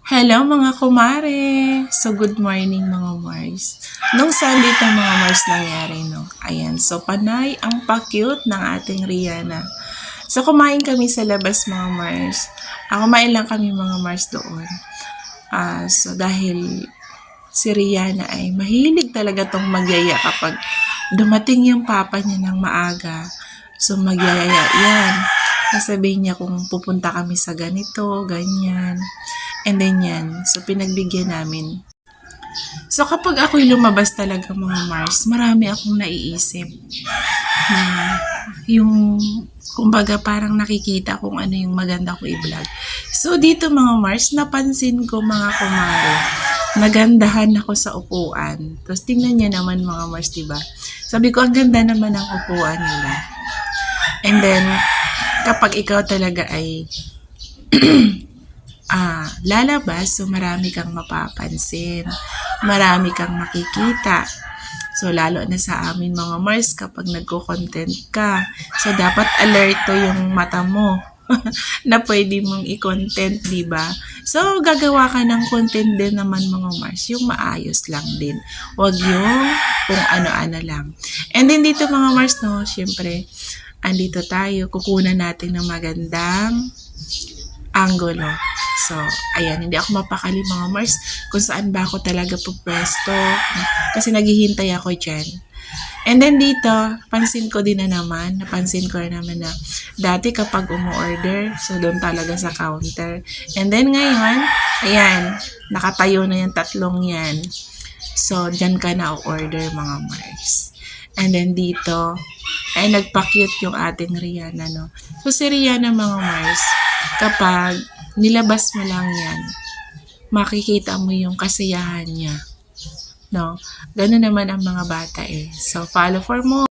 Hello mga kumare! So good morning mga Mars. Nung Sunday ito mga Mars nangyari no. Ayan, so panay ang pa-cute ng ating Rihanna. So kumain kami sa labas mga Mars. Kumain lang kami mga Mars doon. So dahil si Rihanna ay mahilig talaga tong magyaya kapag dumating yung papa niya ng maaga. So magyayaya yan. Sasabihin niya kung pupunta kami sa ganito, ganyan. And then yan, so pinagbigyan namin. So kapag ako'y lumabas talaga mga Mars, marami akong naiisip na yung kumbaga parang nakikita kung ano yung maganda ko i-vlog. So dito mga Mars, napansin ko mga kumare, nagandahan ako sa upuan. Tapos tingnan niya naman mga Mars, diba? Sabi ko, ang ganda naman ang upuan nila. And then, kapag ikaw talaga ay lalabas, so marami kang mapapansin, marami kang makikita. So lalo na sa amin mga Mars kapag nagko-content ka, so dapat alerto yung mata mo na pwede mong i-content, di ba? So gagawa ka ng content din naman mga Mars, yung maayos lang din. Wag yung kung ano-ano lang. And then dito mga Mars, no, syempre, andito tayo, kukunan natin ng magandang angulo. So, ayan, hindi ako mapakali mga Mars kung saan ba ako talaga pupwesto kasi naghihintay ako dyan. And then dito, napansin ko na dati kapag umu-order, so doon talaga sa counter. And then ngayon, ayan, nakatayo na yung tatlong yan. So, dyan ka na order mga Mars. And then dito, ay nagpa-cute yung ating Rihanna, no? So, si Rihanna mga Mars, kapag nilabas mo lang yan, makikita mo yung kasiyahan niya. No? Ganun naman ang mga bata eh. So, follow for more.